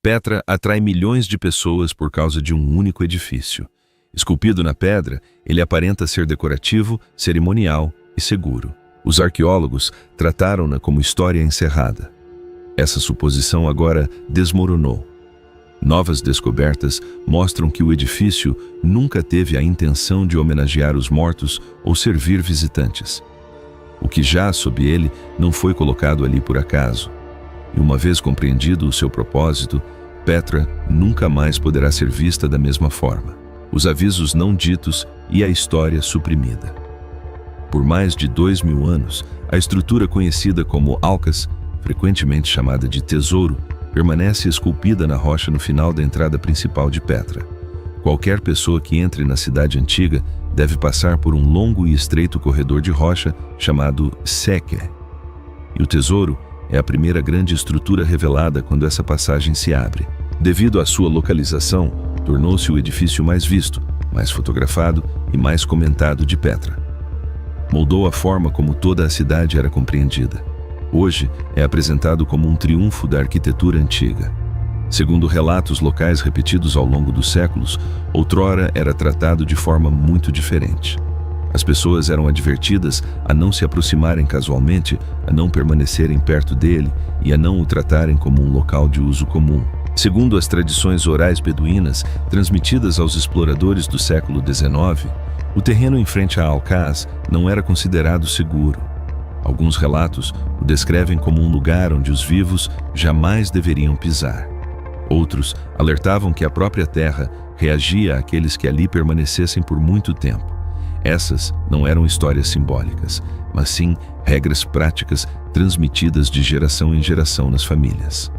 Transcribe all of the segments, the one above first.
Petra atrai milhões de pessoas por causa de um único edifício. Esculpido na pedra, ele aparenta ser decorativo, cerimonial e seguro. Os arqueólogos trataram-na como história encerrada. Essa suposição agora desmoronou. Novas descobertas mostram que o edifício nunca teve a intenção de homenagear os mortos ou servir visitantes. O que jaz sob ele não foi colocado ali por acaso. E uma vez compreendido o seu propósito, Petra nunca mais poderá ser vista da mesma forma. Os avisos não ditos e a história suprimida. Por mais de 2000 anos, a estrutura conhecida como Alcás, frequentemente chamada de Tesouro, permanece esculpida na rocha no final da entrada principal de Petra. Qualquer pessoa que entre na cidade antiga deve passar por um longo e estreito corredor de rocha chamado Seque. E o tesouro é a primeira grande estrutura revelada quando essa passagem se abre. Devido à sua localização, tornou-se o edifício mais visto, mais fotografado e mais comentado de Petra. Moldou a forma como toda a cidade era compreendida. Hoje é apresentado como um triunfo da arquitetura antiga. Segundo relatos locais repetidos ao longo dos séculos, outrora era tratado de forma muito diferente. As pessoas eram advertidas a não se aproximarem casualmente, a não permanecerem perto dele e a não o tratarem como um local de uso comum. Segundo as tradições orais beduínas transmitidas aos exploradores do século XIX, o terreno em frente a Alcás não era considerado seguro. Alguns relatos o descrevem como um lugar onde os vivos jamais deveriam pisar. Outros alertavam que a própria terra reagia àqueles que ali permanecessem por muito tempo. Essas não eram histórias simbólicas, mas sim regras práticas transmitidas de geração em geração nas famílias.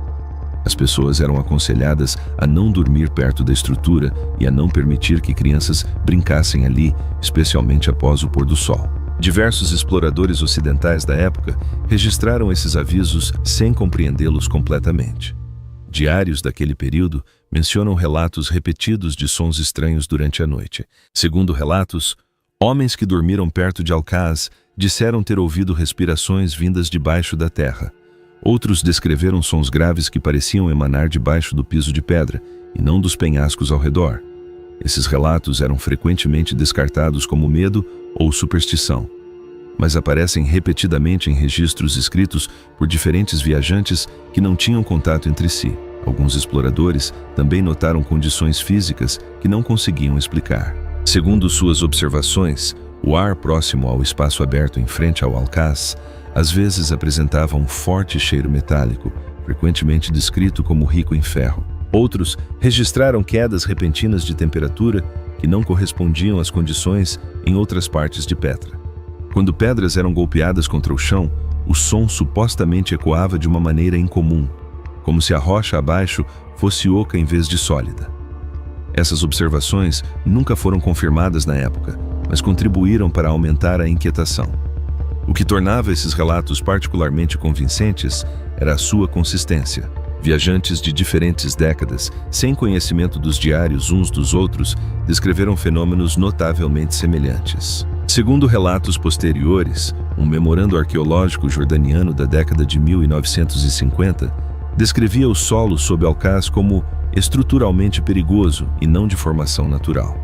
As pessoas eram aconselhadas a não dormir perto da estrutura e a não permitir que crianças brincassem ali, especialmente após o pôr do sol. Diversos exploradores ocidentais da época registraram esses avisos sem compreendê-los completamente. Diários daquele período mencionam relatos repetidos de sons estranhos durante a noite. Segundo relatos, homens que dormiram perto de Alcás disseram ter ouvido respirações vindas debaixo da terra. Outros descreveram sons graves que pareciam emanar debaixo do piso de pedra e não dos penhascos ao redor. Esses relatos eram frequentemente descartados como medo ou superstição, mas aparecem repetidamente em registros escritos por diferentes viajantes que não tinham contato entre si. Alguns exploradores também notaram condições físicas que não conseguiam explicar. Segundo suas observações, o ar próximo ao espaço aberto em frente ao Alcás às vezes apresentava um forte cheiro metálico, frequentemente descrito como rico em ferro. Outros registraram quedas repentinas de temperatura que não correspondiam às condições em outras partes de Petra. Quando pedras eram golpeadas contra o chão, o som supostamente ecoava de uma maneira incomum, como se a rocha abaixo fosse oca em vez de sólida. Essas observações nunca foram confirmadas na época, mas contribuíram para aumentar a inquietação. O que tornava esses relatos particularmente convincentes era a sua consistência. Viajantes de diferentes décadas, sem conhecimento dos diários uns dos outros, descreveram fenômenos notavelmente semelhantes. Segundo relatos posteriores, um memorando arqueológico jordaniano da década de 1950 descrevia o solo sob Alcás como estruturalmente perigoso e não de formação natural.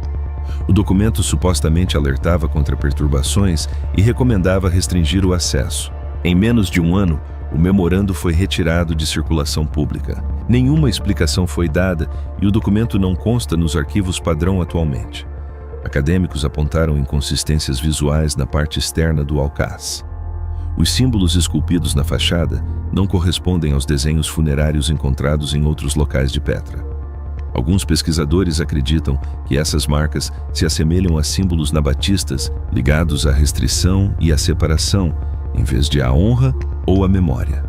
O documento supostamente alertava contra perturbações e recomendava restringir o acesso. Em menos de um ano, o memorando foi retirado de circulação pública. Nenhuma explicação foi dada e o documento não consta nos arquivos padrão atualmente. Acadêmicos apontaram inconsistências visuais na parte externa do Alcás. Os símbolos esculpidos na fachada não correspondem aos desenhos funerários encontrados em outros locais de Petra. Alguns pesquisadores acreditam que essas marcas se assemelham a símbolos nabatistas ligados à restrição e à separação, em vez de à honra ou à memória.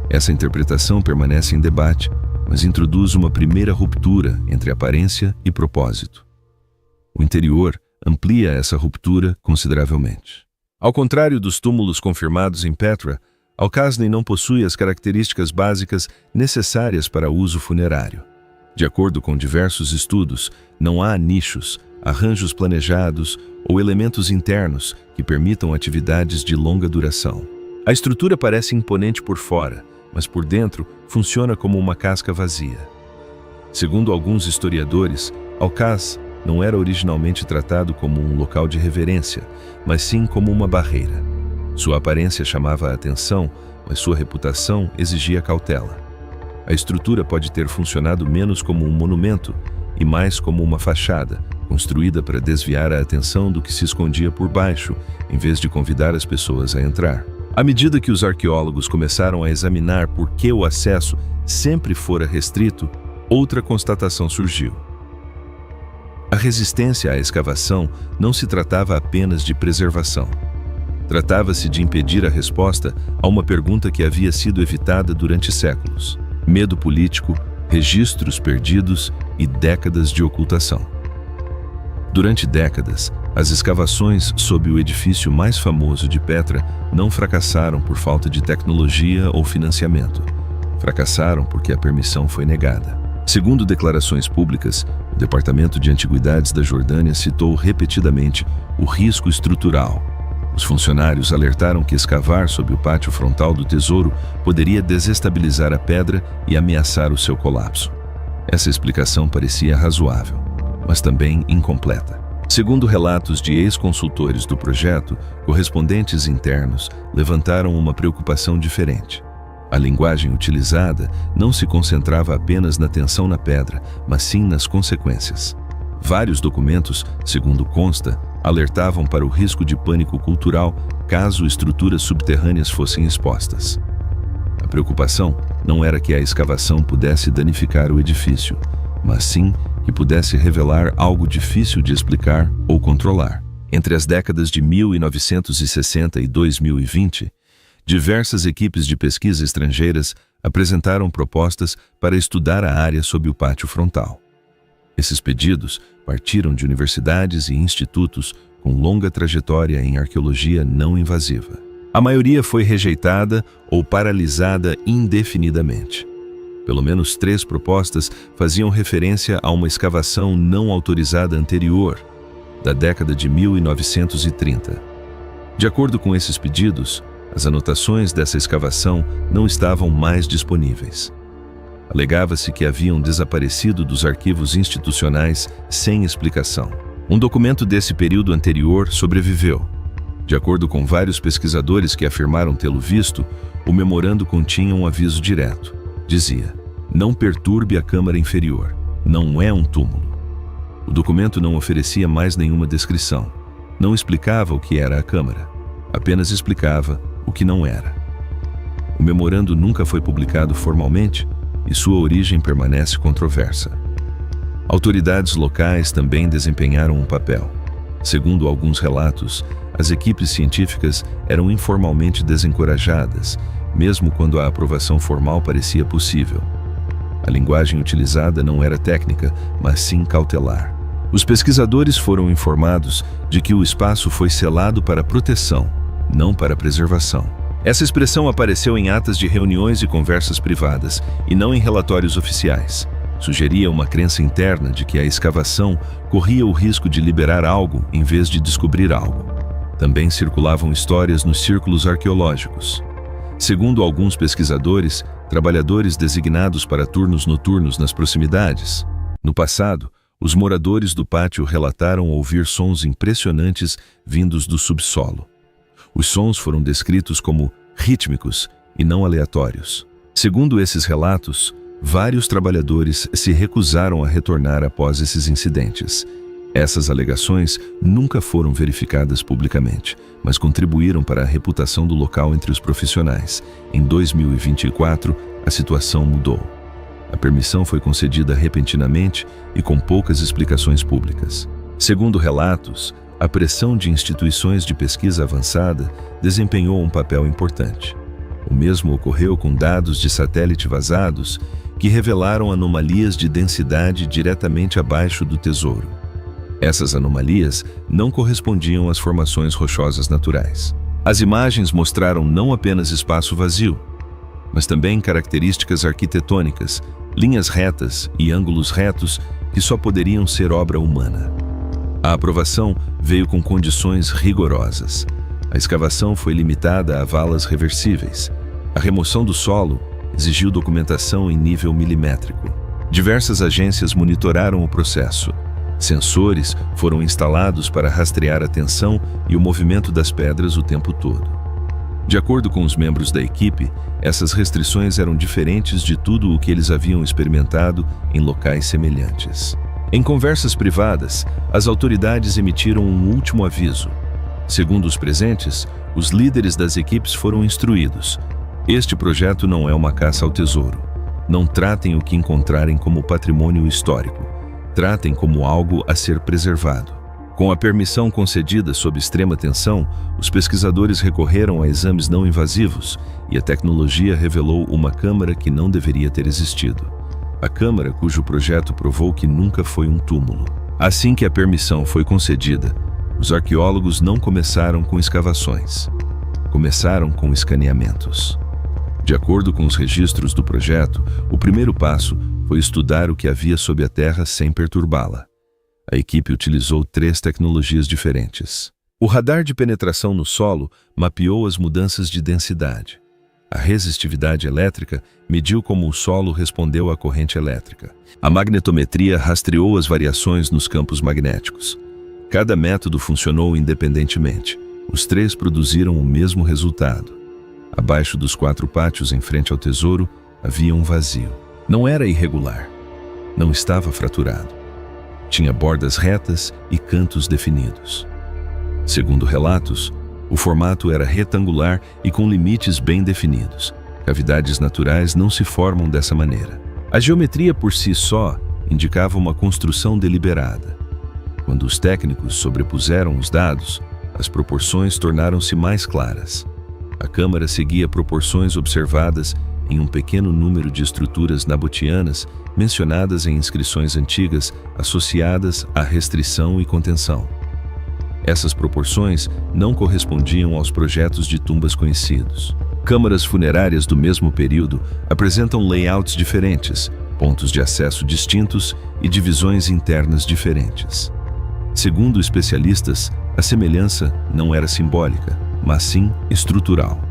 Essa interpretação permanece em debate, mas introduz uma primeira ruptura entre aparência e propósito. O interior amplia essa ruptura consideravelmente. Ao contrário dos túmulos confirmados em Petra, Alcásne não possui as características básicas necessárias para uso funerário. De acordo com diversos estudos, não há nichos, arranjos planejados ou elementos internos que permitam atividades de longa duração. A estrutura parece imponente por fora, mas por dentro funciona como uma casca vazia. Segundo alguns historiadores, Alcaz não era originalmente tratado como um local de reverência, mas sim como uma barreira. Sua aparência chamava a atenção, mas sua reputação exigia cautela. A estrutura pode ter funcionado menos como um monumento e mais como uma fachada, construída para desviar a atenção do que se escondia por baixo, em vez de convidar as pessoas a entrar. À medida que os arqueólogos começaram a examinar por que o acesso sempre fora restrito, outra constatação surgiu. A resistência à escavação não se tratava apenas de preservação. Tratava-se de impedir a resposta a uma pergunta que havia sido evitada durante séculos: medo político, registros perdidos e décadas de ocultação. Durante décadas, as escavações sob o edifício mais famoso de Petra não fracassaram por falta de tecnologia ou financiamento. Fracassaram porque a permissão foi negada. Segundo declarações públicas, o Departamento de Antiguidades da Jordânia citou repetidamente o risco estrutural. Os funcionários alertaram que escavar sob o pátio frontal do tesouro poderia desestabilizar a pedra e ameaçar o seu colapso. Essa explicação parecia razoável, mas também incompleta. Segundo relatos de ex-consultores do projeto, correspondentes internos levantaram uma preocupação diferente. A linguagem utilizada não se concentrava apenas na tensão na pedra, mas sim nas consequências. Vários documentos, segundo consta, alertavam para o risco de pânico cultural caso estruturas subterrâneas fossem expostas. A preocupação não era que a escavação pudesse danificar o edifício, mas sim que pudesse revelar algo difícil de explicar ou controlar. Entre as décadas de 1960 e 2020, diversas equipes de pesquisa estrangeiras apresentaram propostas para estudar a área sob o pátio frontal. Esses pedidos partiram de universidades e institutos com longa trajetória em arqueologia não invasiva. A maioria foi rejeitada ou paralisada indefinidamente. Pelo menos 3 propostas faziam referência a uma escavação não autorizada anterior, da década de 1930. De acordo com esses pedidos, as anotações dessa escavação não estavam mais disponíveis. Alegava-se que haviam desaparecido dos arquivos institucionais sem explicação. Um documento desse período anterior sobreviveu. De acordo com vários pesquisadores que afirmaram tê-lo visto, o memorando continha um aviso direto. Dizia: não perturbe a câmara inferior, não é um túmulo. O documento não oferecia mais nenhuma descrição. Não explicava o que era a câmara, apenas explicava o que não era. O memorando nunca foi publicado formalmente e sua origem permanece controversa. Autoridades locais também desempenharam um papel. Segundo alguns relatos, as equipes científicas eram informalmente desencorajadas, mesmo quando a aprovação formal parecia possível. A linguagem utilizada não era técnica, mas sim cautelar. Os pesquisadores foram informados de que o espaço foi selado para proteção, não para preservação. Essa expressão apareceu em atas de reuniões e conversas privadas, e não em relatórios oficiais. Sugeria uma crença interna de que a escavação corria o risco de liberar algo em vez de descobrir algo. Também circulavam histórias nos círculos arqueológicos. Segundo alguns pesquisadores, trabalhadores designados para turnos noturnos nas proximidades. No passado, os moradores do pátio relataram ouvir sons impressionantes vindos do subsolo. Os sons foram descritos como rítmicos e não aleatórios. Segundo esses relatos, vários trabalhadores se recusaram a retornar após esses incidentes. Essas alegações nunca foram verificadas publicamente, mas contribuíram para a reputação do local entre os profissionais. Em 2024, a situação mudou. A permissão foi concedida repentinamente e com poucas explicações públicas. Segundo relatos, a pressão de instituições de pesquisa avançada desempenhou um papel importante. O mesmo ocorreu com dados de satélite vazados que revelaram anomalias de densidade diretamente abaixo do tesouro. Essas anomalias não correspondiam às formações rochosas naturais. As imagens mostraram não apenas espaço vazio, mas também características arquitetônicas, linhas retas e ângulos retos que só poderiam ser obra humana. A aprovação veio com condições rigorosas. A escavação foi limitada a valas reversíveis. A remoção do solo exigiu documentação em nível milimétrico. Diversas agências monitoraram o processo. Sensores foram instalados para rastrear a tensão e o movimento das pedras o tempo todo. De acordo com os membros da equipe, essas restrições eram diferentes de tudo o que eles haviam experimentado em locais semelhantes. Em conversas privadas, as autoridades emitiram um último aviso. Segundo os presentes, os líderes das equipes foram instruídos: este projeto não é uma caça ao tesouro. Não tratem o que encontrarem como patrimônio histórico. Tratem como algo a ser preservado. Com a permissão concedida sob extrema tensão, os pesquisadores recorreram a exames não invasivos e a tecnologia revelou uma câmara que não deveria ter existido. A câmara cujo projeto provou que nunca foi um túmulo. Assim que a permissão foi concedida, os arqueólogos não começaram com escavações. Começaram com escaneamentos. De acordo com os registros do projeto, o primeiro passo foi estudar o que havia sob a terra sem perturbá-la. A equipe utilizou 3 tecnologias diferentes. O radar de penetração no solo mapeou as mudanças de densidade. A resistividade elétrica mediu como o solo respondeu à corrente elétrica. A magnetometria rastreou as variações nos campos magnéticos. Cada método funcionou independentemente. Os 3 produziram o mesmo resultado. Abaixo dos 4 pátios em frente ao tesouro, havia um vazio. Não era irregular. Não estava fraturado. Tinha bordas retas e cantos definidos. Segundo relatos, o formato era retangular e com limites bem definidos. Cavidades naturais não se formam dessa maneira. A geometria por si só indicava uma construção deliberada. Quando os técnicos sobrepuseram os dados, as proporções tornaram-se mais claras. A câmara seguia proporções observadas em um pequeno número de estruturas nabotianas mencionadas em inscrições antigas associadas à restrição e contenção. Essas proporções não correspondiam aos projetos de tumbas conhecidos. Câmaras funerárias do mesmo período apresentam layouts diferentes, pontos de acesso distintos e divisões internas diferentes. Segundo especialistas, a semelhança não era simbólica, mas sim estrutural.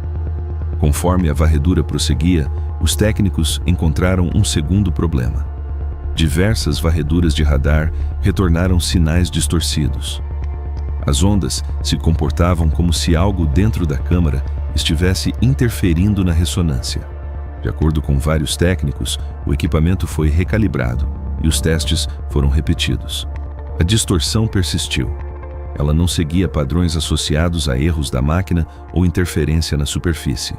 Conforme a varredura prosseguia, os técnicos encontraram um segundo problema. Diversas varreduras de radar retornaram sinais distorcidos. As ondas se comportavam como se algo dentro da câmara estivesse interferindo na ressonância. De acordo com vários técnicos, o equipamento foi recalibrado e os testes foram repetidos. A distorção persistiu. Ela não seguia padrões associados a erros da máquina ou interferência na superfície.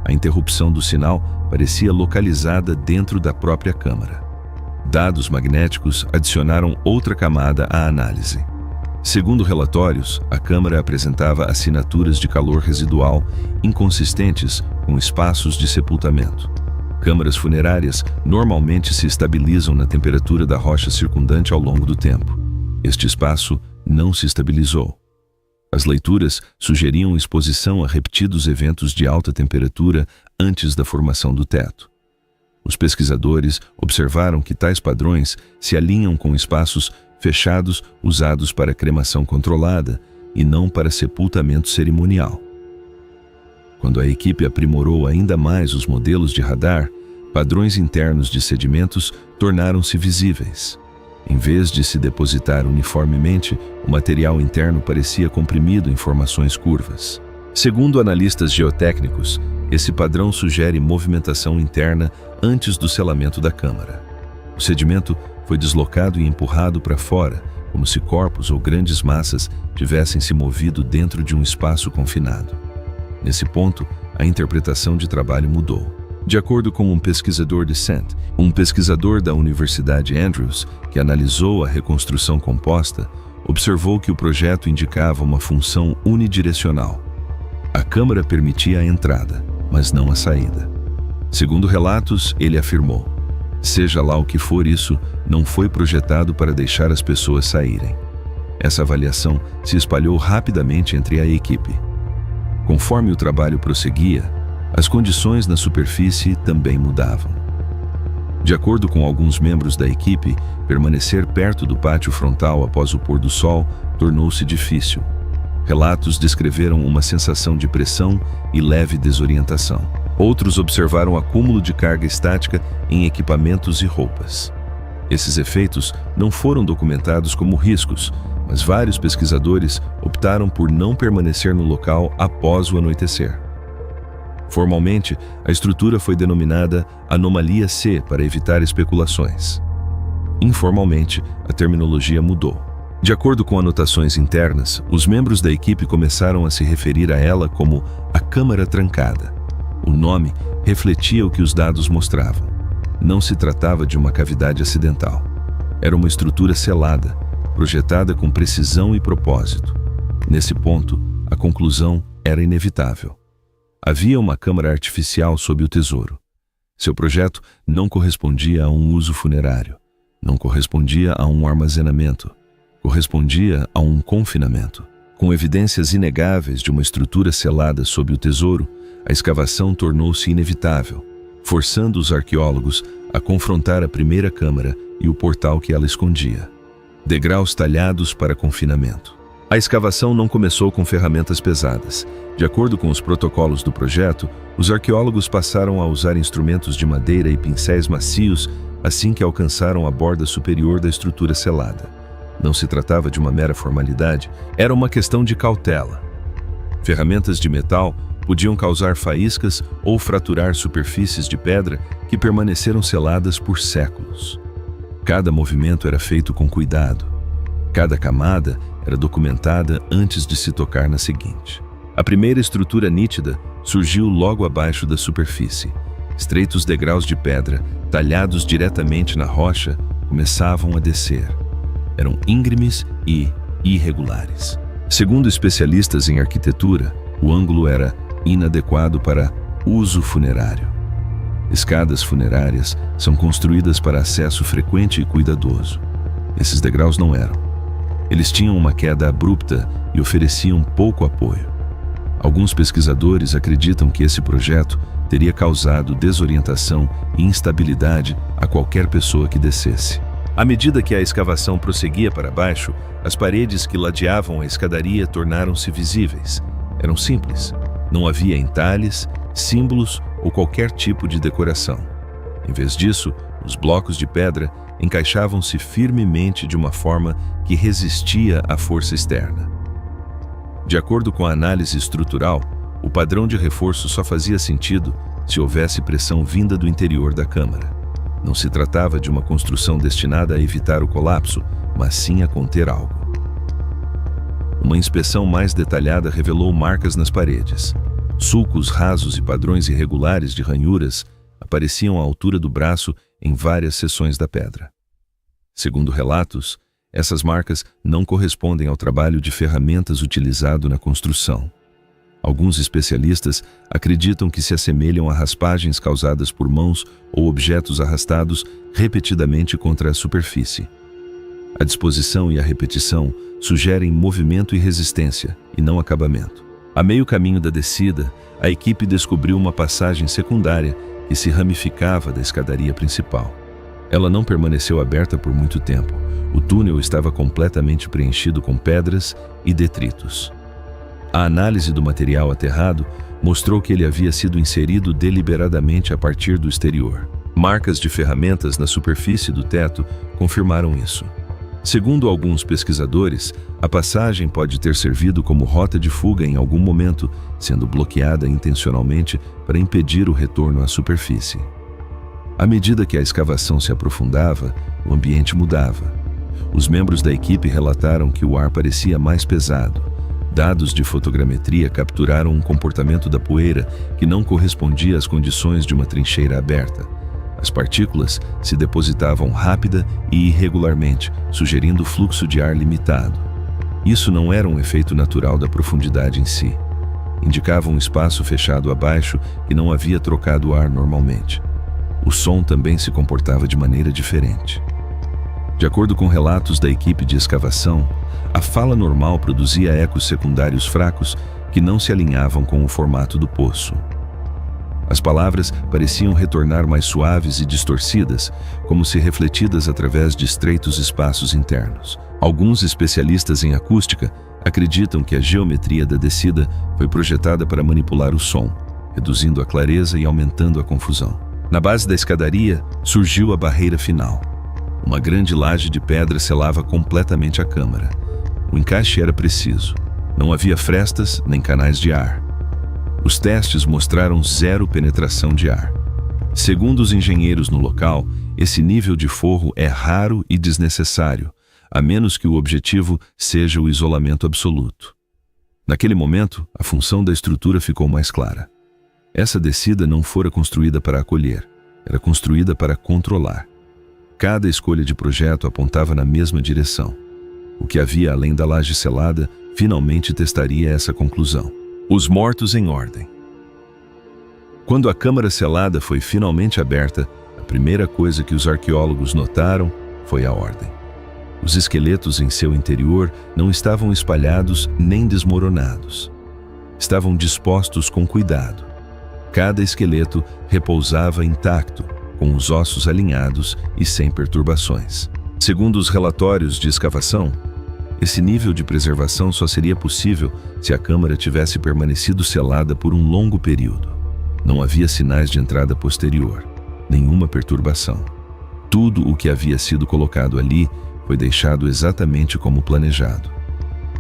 A interrupção do sinal parecia localizada dentro da própria câmara. Dados magnéticos adicionaram outra camada à análise. Segundo relatórios, a câmara apresentava assinaturas de calor residual inconsistentes com espaços de sepultamento. Câmaras funerárias normalmente se estabilizam na temperatura da rocha circundante ao longo do tempo. Este espaço não se estabilizou. As leituras sugeriam exposição a repetidos eventos de alta temperatura antes da formação do teto. Os pesquisadores observaram que tais padrões se alinham com espaços fechados usados para cremação controlada e não para sepultamento cerimonial. Quando a equipe aprimorou ainda mais os modelos de radar, padrões internos de sedimentos tornaram-se visíveis. Em vez de se depositar uniformemente, o material interno parecia comprimido em formações curvas. Segundo analistas geotécnicos, esse padrão sugere movimentação interna antes do selamento da câmara. O sedimento foi deslocado e empurrado para fora, como se corpos ou grandes massas tivessem se movido dentro de um espaço confinado. Nesse ponto, a interpretação de trabalho mudou. De acordo com um pesquisador de St. Um pesquisador da Universidade Andrews, que analisou a reconstrução composta, observou que o projeto indicava uma função unidirecional. A câmara permitia a entrada, mas não a saída. Segundo relatos, ele afirmou: seja lá o que for isso, não foi projetado para deixar as pessoas saírem. Essa avaliação se espalhou rapidamente entre a equipe. Conforme o trabalho prosseguia, as condições na superfície também mudavam. De acordo com alguns membros da equipe, permanecer perto do pátio frontal após o pôr do sol tornou-se difícil. Relatos descreveram uma sensação de pressão e leve desorientação. Outros observaram acúmulo de carga estática em equipamentos e roupas. Esses efeitos não foram documentados como riscos, mas vários pesquisadores optaram por não permanecer no local após o anoitecer. Formalmente, a estrutura foi denominada Anomalia C para evitar especulações. Informalmente, a terminologia mudou. De acordo com anotações internas, os membros da equipe começaram a se referir a ela como a Câmara Trancada. O nome refletia o que os dados mostravam. Não se tratava de uma cavidade acidental. Era uma estrutura selada, projetada com precisão e propósito. Nesse ponto, a conclusão era inevitável. Havia uma câmara artificial sob o tesouro. Seu projeto não correspondia a um uso funerário, não correspondia a um armazenamento, correspondia a um confinamento. Com evidências inegáveis de uma estrutura selada sob o tesouro, a escavação tornou-se inevitável, forçando os arqueólogos a confrontar a primeira câmara e o portal que ela escondia. Degraus talhados para confinamento. A escavação não começou com ferramentas pesadas. De acordo com os protocolos do projeto, os arqueólogos passaram a usar instrumentos de madeira e pincéis macios assim que alcançaram a borda superior da estrutura selada. Não se tratava de uma mera formalidade, era uma questão de cautela. Ferramentas de metal podiam causar faíscas ou fraturar superfícies de pedra que permaneceram seladas por séculos. Cada movimento era feito com cuidado. Cada camada era documentada antes de se tocar na seguinte. A primeira estrutura nítida surgiu logo abaixo da superfície. Estreitos degraus de pedra, talhados diretamente na rocha, começavam a descer. Eram íngremes e irregulares. Segundo especialistas em arquitetura, o ângulo era inadequado para uso funerário. Escadas funerárias são construídas para acesso frequente e cuidadoso. Esses degraus não eram. Eles tinham uma queda abrupta e ofereciam pouco apoio. Alguns pesquisadores acreditam que esse projeto teria causado desorientação e instabilidade a qualquer pessoa que descesse. À medida que a escavação prosseguia para baixo, as paredes que ladeavam a escadaria tornaram-se visíveis. Eram simples. Não havia entalhes, símbolos ou qualquer tipo de decoração. Em vez disso, os blocos de pedra encaixavam-se firmemente de uma forma que resistia à força externa. De acordo com a análise estrutural, o padrão de reforço só fazia sentido se houvesse pressão vinda do interior da câmara. Não se tratava de uma construção destinada a evitar o colapso, mas sim a conter algo. Uma inspeção mais detalhada revelou marcas nas paredes. Sulcos rasos e padrões irregulares de ranhuras apareciam à altura do braço em várias seções da pedra. Segundo relatos, essas marcas não correspondem ao trabalho de ferramentas utilizado na construção. Alguns especialistas acreditam que se assemelham a raspagens causadas por mãos ou objetos arrastados repetidamente contra a superfície. A disposição e a repetição sugerem movimento e resistência, e não acabamento. A meio caminho da descida, a equipe descobriu uma passagem secundária que se ramificava da escadaria principal. Ela não permaneceu aberta por muito tempo. O túnel estava completamente preenchido com pedras e detritos. A análise do material aterrado mostrou que ele havia sido inserido deliberadamente a partir do exterior. Marcas de ferramentas na superfície do teto confirmaram isso. Segundo alguns pesquisadores, a passagem pode ter servido como rota de fuga em algum momento, sendo bloqueada intencionalmente para impedir o retorno à superfície. À medida que a escavação se aprofundava, o ambiente mudava. Os membros da equipe relataram que o ar parecia mais pesado. Dados de fotogrametria capturaram um comportamento da poeira que não correspondia às condições de uma trincheira aberta. As partículas se depositavam rápida e irregularmente, sugerindo fluxo de ar limitado. Isso não era um efeito natural da profundidade em si. Indicava um espaço fechado abaixo que não havia trocado ar normalmente. O som também se comportava de maneira diferente. De acordo com relatos da equipe de escavação, a fala normal produzia ecos secundários fracos que não se alinhavam com o formato do poço. As palavras pareciam retornar mais suaves e distorcidas, como se refletidas através de estreitos espaços internos. Alguns especialistas em acústica acreditam que a geometria da descida foi projetada para manipular o som, reduzindo a clareza e aumentando a confusão. Na base da escadaria, surgiu a barreira final. Uma grande laje de pedra selava completamente a câmara. O encaixe era preciso. Não havia frestas nem canais de ar. Os testes mostraram zero penetração de ar. Segundo os engenheiros no local, esse nível de forro é raro e desnecessário, a menos que o objetivo seja o isolamento absoluto. Naquele momento, a função da estrutura ficou mais clara. Essa descida não fora construída para acolher, era construída para controlar. Cada escolha de projeto apontava na mesma direção. O que havia além da laje selada finalmente testaria essa conclusão. Os mortos em ordem. Quando a câmara selada foi finalmente aberta, a primeira coisa que os arqueólogos notaram foi a ordem. Os esqueletos em seu interior não estavam espalhados nem desmoronados. Estavam dispostos com cuidado. Cada esqueleto repousava intacto, com os ossos alinhados e sem perturbações. Segundo os relatórios de escavação, esse nível de preservação só seria possível se a câmara tivesse permanecido selada por um longo período. Não havia sinais de entrada posterior, nenhuma perturbação. Tudo o que havia sido colocado ali foi deixado exatamente como planejado.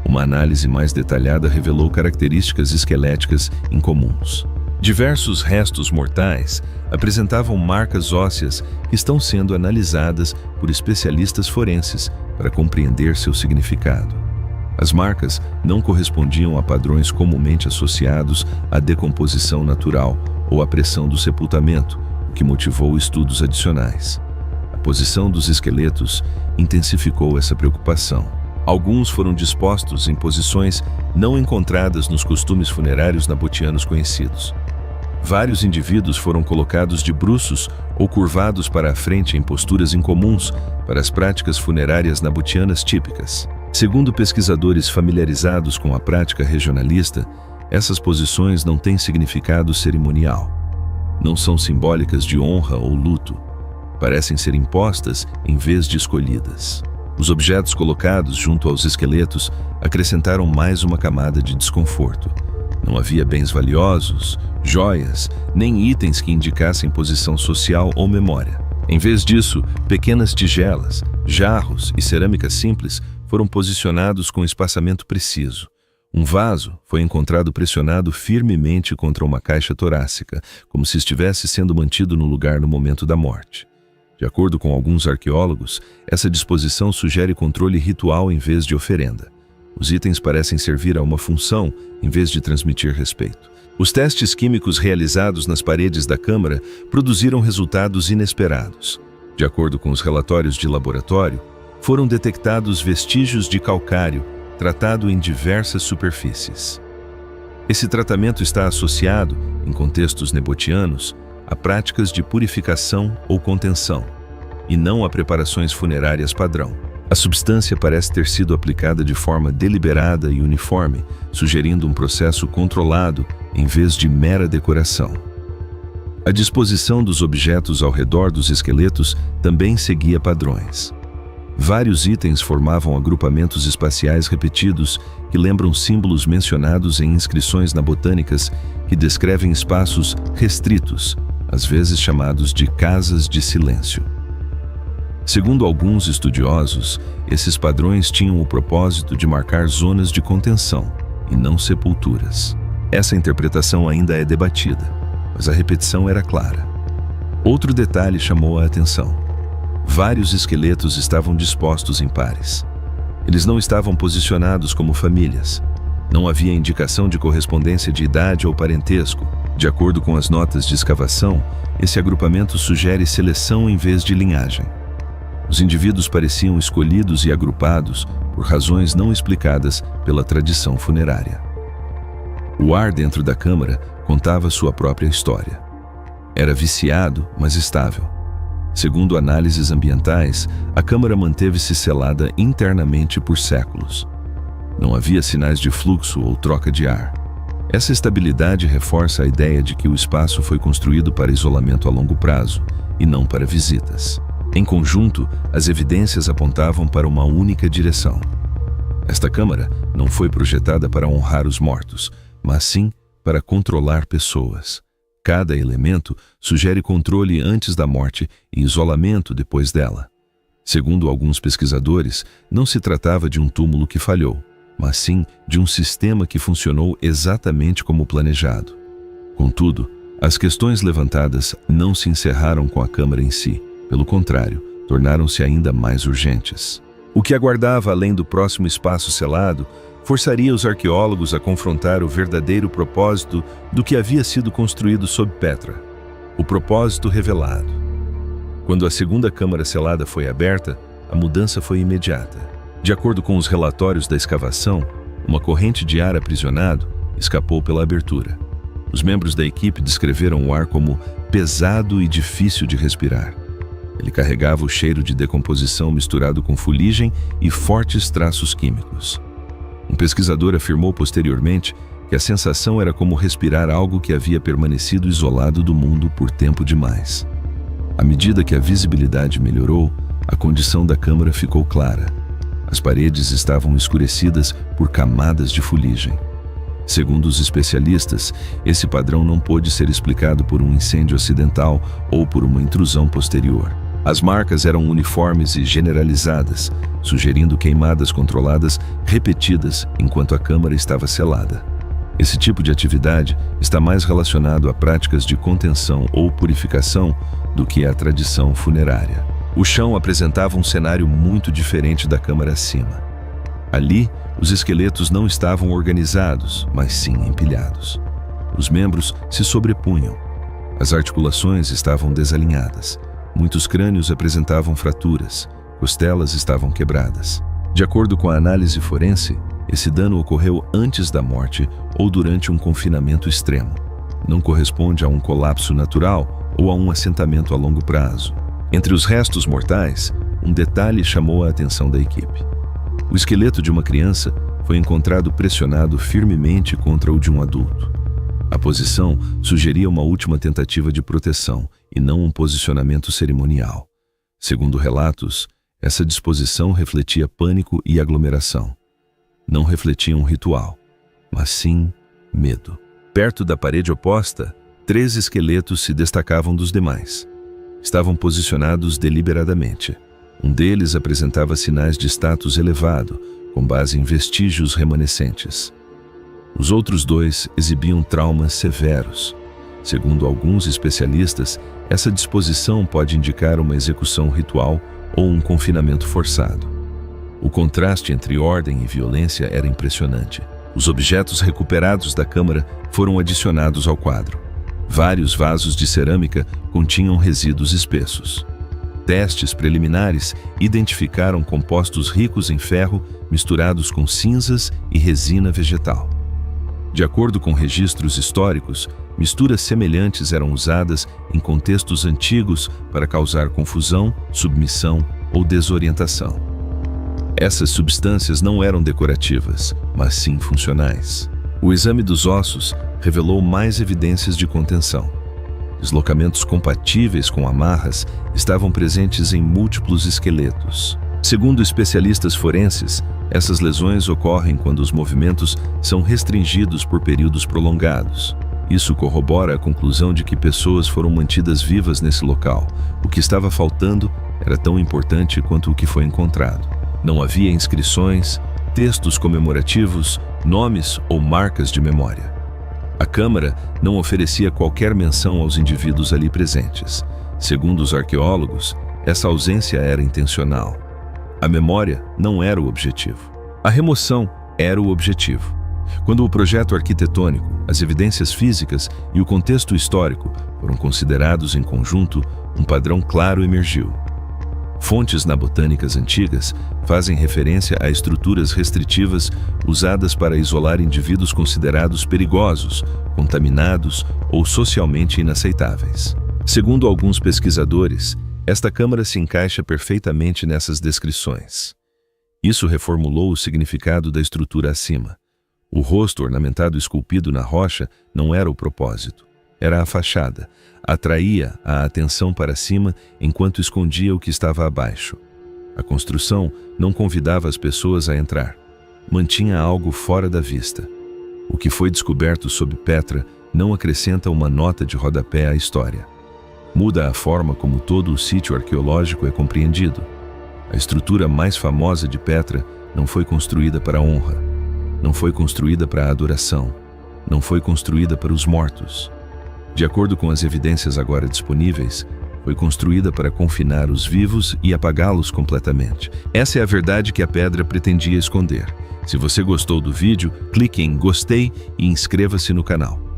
Uma análise mais detalhada revelou características esqueléticas incomuns. Diversos restos mortais apresentavam marcas ósseas que estão sendo analisadas por especialistas forenses para compreender seu significado. As marcas não correspondiam a padrões comumente associados à decomposição natural ou à pressão do sepultamento, o que motivou estudos adicionais. A posição dos esqueletos intensificou essa preocupação. Alguns foram dispostos em posições não encontradas nos costumes funerários nabotianos conhecidos. Vários indivíduos foram colocados de bruços ou curvados para a frente em posturas incomuns para as práticas funerárias nabotianas típicas. Segundo pesquisadores familiarizados com a prática regionalista, essas posições não têm significado cerimonial. Não são simbólicas de honra ou luto. Parecem ser impostas em vez de escolhidas. Os objetos colocados junto aos esqueletos acrescentaram mais uma camada de desconforto. Não havia bens valiosos, joias, nem itens que indicassem posição social ou memória. Em vez disso, pequenas tigelas, jarros e cerâmica simples foram posicionados com espaçamento preciso. Um vaso foi encontrado pressionado firmemente contra uma caixa torácica, como se estivesse sendo mantido no lugar no momento da morte. De acordo com alguns arqueólogos, essa disposição sugere controle ritual em vez de oferenda. Os itens parecem servir a uma função em vez de transmitir respeito. Os testes químicos realizados nas paredes da câmara produziram resultados inesperados. De acordo com os relatórios de laboratório, foram detectados vestígios de calcário tratado em diversas superfícies. Esse tratamento está associado, em contextos nabotianos, a práticas de purificação ou contenção, e não a preparações funerárias padrão. A substância parece ter sido aplicada de forma deliberada e uniforme, sugerindo um processo controlado em vez de mera decoração. A disposição dos objetos ao redor dos esqueletos também seguia padrões. Vários itens formavam agrupamentos espaciais repetidos que lembram símbolos mencionados em inscrições nabotânicas que descrevem espaços restritos, às vezes chamados de casas de silêncio. Segundo alguns estudiosos, esses padrões tinham o propósito de marcar zonas de contenção e não sepulturas. Essa interpretação ainda é debatida, mas a repetição era clara. Outro detalhe chamou a atenção. Vários esqueletos estavam dispostos em pares. Eles não estavam posicionados como famílias. Não havia indicação de correspondência de idade ou parentesco. De acordo com as notas de escavação, esse agrupamento sugere seleção em vez de linhagem. Os indivíduos pareciam escolhidos e agrupados por razões não explicadas pela tradição funerária. O ar dentro da câmara contava sua própria história. Era viciado, mas estável. Segundo análises ambientais, a câmara manteve-se selada internamente por séculos. Não havia sinais de fluxo ou troca de ar. Essa estabilidade reforça a ideia de que o espaço foi construído para isolamento a longo prazo e não para visitas. Em conjunto, as evidências apontavam para uma única direção. Esta câmara não foi projetada para honrar os mortos, mas sim para controlar pessoas. Cada elemento sugere controle antes da morte e isolamento depois dela. Segundo alguns pesquisadores, não se tratava de um túmulo que falhou, mas sim de um sistema que funcionou exatamente como planejado. Contudo, as questões levantadas não se encerraram com a câmara em si. Pelo contrário, tornaram-se ainda mais urgentes. O que aguardava além do próximo espaço selado forçaria os arqueólogos a confrontar o verdadeiro propósito do que havia sido construído sob Petra. O propósito revelado. Quando a segunda câmara selada foi aberta, a mudança foi imediata. De acordo com os relatórios da escavação, uma corrente de ar aprisionado escapou pela abertura. Os membros da equipe descreveram o ar como pesado e difícil de respirar. Ele carregava o cheiro de decomposição misturado com fuligem e fortes traços químicos. Um pesquisador afirmou posteriormente que a sensação era como respirar algo que havia permanecido isolado do mundo por tempo demais. À medida que a visibilidade melhorou, a condição da câmara ficou clara. As paredes estavam escurecidas por camadas de fuligem. Segundo os especialistas, esse padrão não pôde ser explicado por um incêndio acidental ou por uma intrusão posterior. As marcas eram uniformes e generalizadas, sugerindo queimadas controladas repetidas enquanto a câmara estava selada. Esse tipo de atividade está mais relacionado a práticas de contenção ou purificação do que à tradição funerária. O chão apresentava um cenário muito diferente da câmara acima. Ali, os esqueletos não estavam organizados, mas sim empilhados. Os membros se sobrepunham. As articulações estavam desalinhadas. Muitos crânios apresentavam fraturas, costelas estavam quebradas. De acordo com a análise forense, esse dano ocorreu antes da morte ou durante um confinamento extremo. Não corresponde a um colapso natural ou a um assentamento a longo prazo. Entre os restos mortais, um detalhe chamou a atenção da equipe. O esqueleto de uma criança foi encontrado pressionado firmemente contra o de um adulto. A posição sugeria uma última tentativa de proteção e não um posicionamento cerimonial. Segundo relatos, essa disposição refletia pânico e aglomeração. Não refletia um ritual, mas sim medo. Perto da parede oposta, 3 esqueletos se destacavam dos demais. Estavam posicionados deliberadamente. Um deles apresentava sinais de status elevado, com base em vestígios remanescentes. Os outros 2 exibiam traumas severos. Segundo alguns especialistas, essa disposição pode indicar uma execução ritual ou um confinamento forçado. O contraste entre ordem e violência era impressionante. Os objetos recuperados da câmara foram adicionados ao quadro. Vários vasos de cerâmica continham resíduos espessos. Testes preliminares identificaram compostos ricos em ferro misturados com cinzas e resina vegetal. De acordo com registros históricos, misturas semelhantes eram usadas em contextos antigos para causar confusão, submissão ou desorientação. Essas substâncias não eram decorativas, mas sim funcionais. O exame dos ossos revelou mais evidências de contenção. Deslocamentos compatíveis com amarras estavam presentes em múltiplos esqueletos. Segundo especialistas forenses, essas lesões ocorrem quando os movimentos são restringidos por períodos prolongados. Isso corrobora a conclusão de que pessoas foram mantidas vivas nesse local. O que estava faltando era tão importante quanto o que foi encontrado. Não havia inscrições, textos comemorativos, nomes ou marcas de memória. A câmara não oferecia qualquer menção aos indivíduos ali presentes. Segundo os arqueólogos, essa ausência era intencional. A memória não era o objetivo. A remoção era o objetivo. Quando o projeto arquitetônico, as evidências físicas e o contexto histórico foram considerados em conjunto, um padrão claro emergiu. Fontes nabotânicas antigas fazem referência a estruturas restritivas usadas para isolar indivíduos considerados perigosos, contaminados ou socialmente inaceitáveis. Segundo alguns pesquisadores, esta câmara se encaixa perfeitamente nessas descrições. Isso reformulou o significado da estrutura acima. O rosto ornamentado esculpido na rocha não era o propósito, era a fachada. Atraía a atenção para cima enquanto escondia o que estava abaixo. A construção não convidava as pessoas a entrar. Mantinha algo fora da vista. O que foi descoberto sob Petra não acrescenta uma nota de rodapé à história. Muda a forma como todo o sítio arqueológico é compreendido. A estrutura mais famosa de Petra não foi construída para a honra, não foi construída para a adoração, não foi construída para os mortos. De acordo com as evidências agora disponíveis, foi construída para confinar os vivos e apagá-los completamente. Essa é a verdade que a pedra pretendia esconder. Se você gostou do vídeo, clique em gostei e inscreva-se no canal.